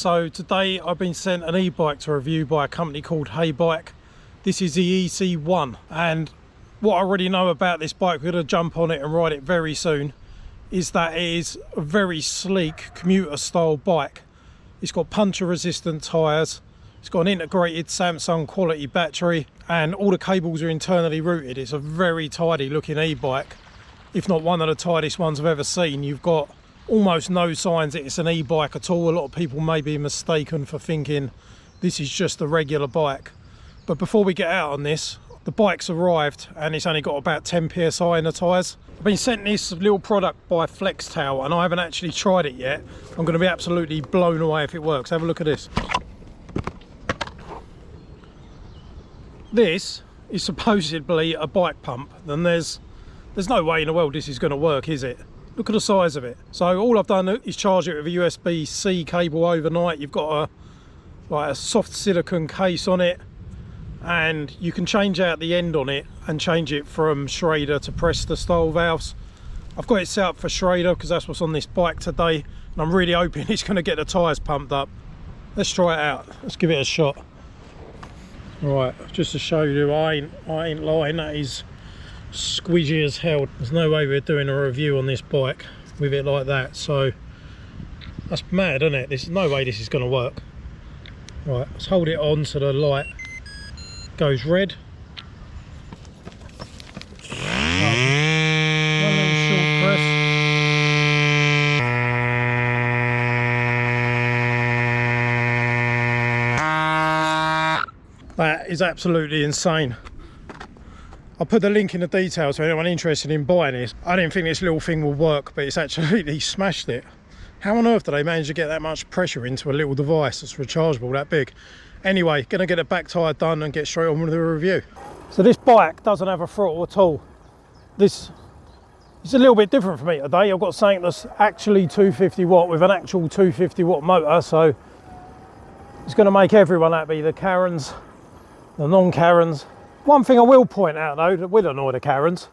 So today I've been sent an e-bike to review by a company called Heybike. This is the EC1, and what I already know about this bike, we're going to jump on it and ride it very soon, is that it is a very sleek commuter style bike. It's got puncture resistant tyres, it's got an integrated Samsung quality battery, and all the cables are internally routed. It's a very tidy looking e-bike, if not one of the tidiest ones I've ever seen. You've got almost no signs that it's an e-bike at all. A lot of people may be mistaken for thinking this is just a regular bike. But before we get out on this, the bike's arrived and it's only got about 10 psi in the tyres. I've been sent this little product by Flextail and I haven't actually tried it yet. I'm going to be absolutely blown away if it works. Have a look at this. This is supposedly a bike pump, and there's no way in the world this is going to work, is it? Look at the size of it. So all I've done is charge it with a USB-C cable overnight. You've got a soft silicone case on it, and you can change out the end on it and change it from Schrader to Presta style valves. I've got it set up for Schrader because that's what's on this bike today, and I'm really hoping it's going to get the tyres pumped up. Let's try it out. Let's give it a shot. Right, just to show you, I ain't lying, that is squidgy as hell. There's no way we're doing a review on this bike with it like that, so that's mad, isn't it? There's no way this is going to work. Right, let's hold it on so the light goes red. One little short press. That is absolutely insane. I'll put the link in the details for anyone interested in buying this. I didn't think this little thing will work, but it's actually smashed it. How on earth do they manage to get that much pressure into a little device that's rechargeable that big? Anyway, gonna get the back tyre done and get straight on with the review. So this bike doesn't have a throttle at all. This is a little bit different for me today. I've got something that's actually 250 watt with an actual 250 watt motor, so it's gonna make everyone happy, the Karens, the non-Karens. One thing I will point out though that will annoy the Karens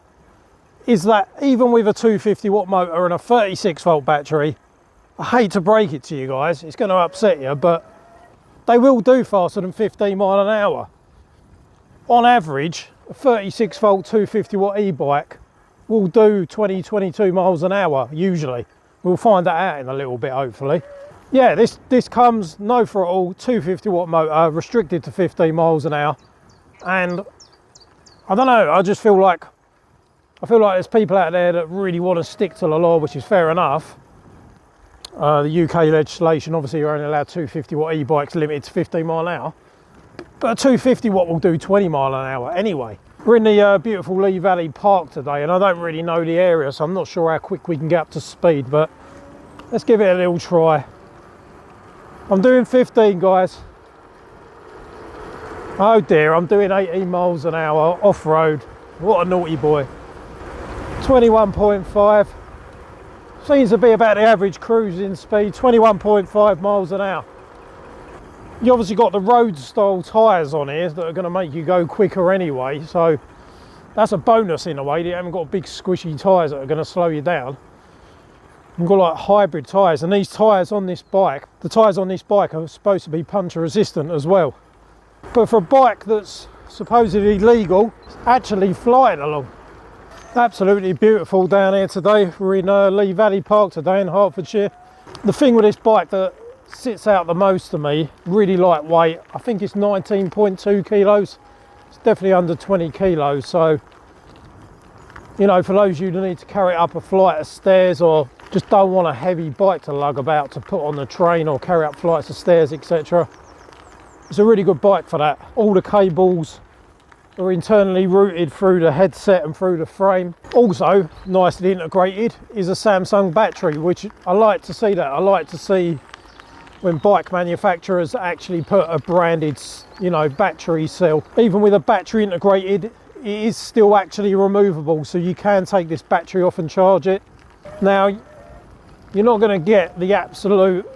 is that even with a 250 watt motor and a 36 volt battery, I hate to break it to you guys, it's going to upset you, but they will do faster than 15 mile an hour. On average, a 36 volt 250 watt e-bike will do 20-22 miles an hour usually. We'll find that out in a little bit hopefully. Yeah, this comes no throttle, 250 watt motor, restricted to 15 miles an hour, and I don't know, I feel like there's people out there that really want to stick to the law, which is fair enough. The UK legislation, obviously you're only allowed 250 watt e-bikes limited to 15 mile an hour, but a 250 watt will do 20 mile an hour anyway. We're in the beautiful Lee Valley Park today, and I don't really know the area, so I'm not sure how quick we can get up to speed, but let's give it a little try. I'm doing 15, guys. Oh dear, I'm doing 18 miles an hour off-road. What a naughty boy. 21.5. Seems to be about the average cruising speed, 21.5 miles an hour. You obviously got the road style tyres on here that are going to make you go quicker anyway, so that's a bonus in a way. You haven't got big squishy tyres that are going to slow you down. You've got like hybrid tyres, and these tyres on this bike, the tyres on this bike are supposed to be puncture resistant as well. But for a bike that's supposedly legal, it's actually flying along. Absolutely beautiful down here today. We're in Lee Valley Park today in Hertfordshire. The thing with this bike that sits out the most to me, really lightweight, I think it's 19.2 kilos. It's definitely under 20 kilos, so you know, for those of you that need to carry it up a flight of stairs or just don't want a heavy bike to lug about to put on the train or carry up flights of stairs, etc. It's a really good bike for that. All the cables are internally routed through the headset and through the frame. Also, nicely integrated is a Samsung battery, which I like to see that. I like to see when bike manufacturers actually put a branded, you know, battery cell. Even with a battery integrated, it is still actually removable, so you can take this battery off and charge it. Now, you're not going to get the absolute,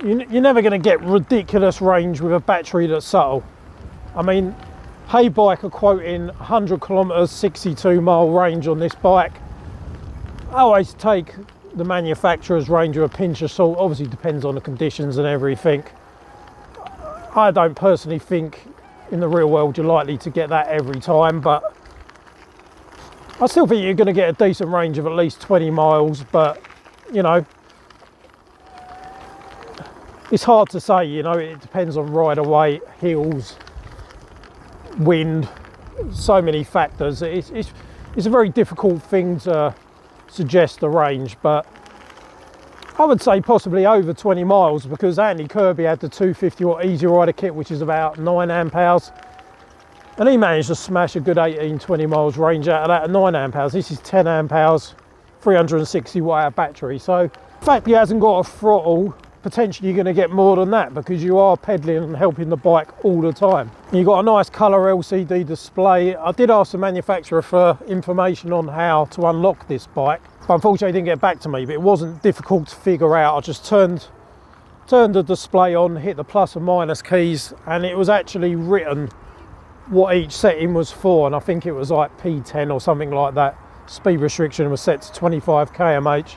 you're never going to get ridiculous range with a battery that's subtle. I mean, Heybike are quoting 100 kilometers, 62 mile range on this bike. I always take the manufacturer's range with a pinch of salt. Obviously depends on the conditions and everything. I don't personally think in the real world you're likely to get that every time, but I still think you're going to get a decent range of at least 20 miles, but you know, it's hard to say, you know, it depends on rider weight, hills, wind, so many factors. It's a very difficult thing to suggest the range, but I would say possibly over 20 miles, because Andy Kirby had the 250 watt Easy Rider kit, which is about 9 amp hours, and he managed to smash a good 18-20 miles range out of that at 9 amp hours. This is 10 amp hours, 360 watt hour battery. So the fact he hasn't got a throttle, potentially you're going to get more than that, because you are pedaling and helping the bike all the time. You've got a nice colour LCD display. I did ask the manufacturer for information on how to unlock this bike, but unfortunately he didn't get back to me, but it wasn't difficult to figure out. I just turned the display on, hit the plus and minus keys, and it was actually written what each setting was for, and I think it was like P10 or something like that. Speed restriction was set to 25 km/h.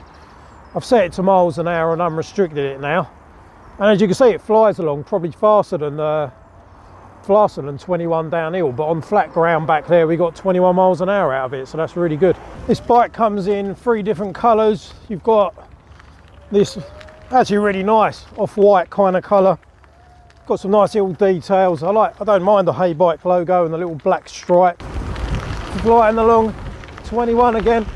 I've set it to miles an hour and unrestricted it now, and as you can see it flies along probably faster than 21 downhill, but on flat ground back there we got 21 miles an hour out of it, so that's really good. This bike comes in 3 different colours. You've got this actually really nice off-white kind of colour, got some nice little details. I don't mind the Heybike logo and the little black stripe. Flying along, 21 again.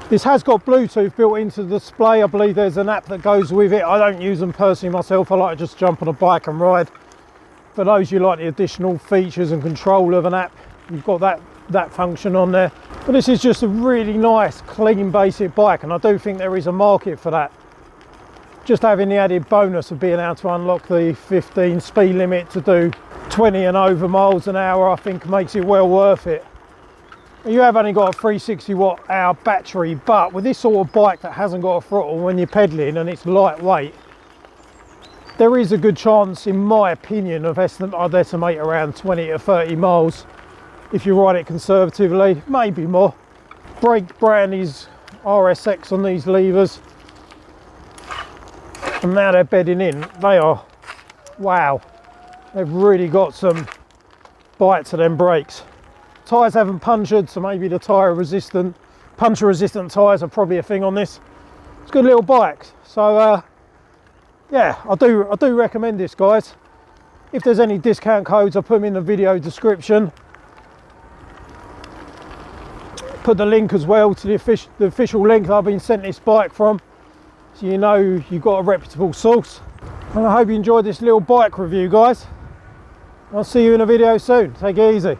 This has got Bluetooth built into the display. I believe there's an app that goes with it. I don't use them personally myself. I like to just jump on a bike and ride. For those who like the additional features and control of an app, you've got that function on there. But this is just a really nice, clean, basic bike, and I do think there is a market for that. Just having the added bonus of being able to unlock the 15 speed limit to do 20 and over miles an hour, I think makes it well worth it. You have only got a 360 watt hour battery, but with this sort of bike that hasn't got a throttle, when you're pedaling and it's lightweight, there is a good chance, in my opinion, I'd estimate around 20 to 30 miles if you ride it conservatively, maybe more. Brake brand is RSX on these levers, and now they're bedding in. They are, wow, they've really got some bite to them brakes. Tyres haven't punctured, so maybe the puncture resistant tyres are probably a thing on this. It's a good little bike. So yeah, I do recommend this, guys. If there's any discount codes, I'll put them in the video description. Put the link as well to the official link that I've been sent this bike from, so you know you've got a reputable source. And I hope you enjoyed this little bike review, guys. I'll see you in a video soon. Take it easy.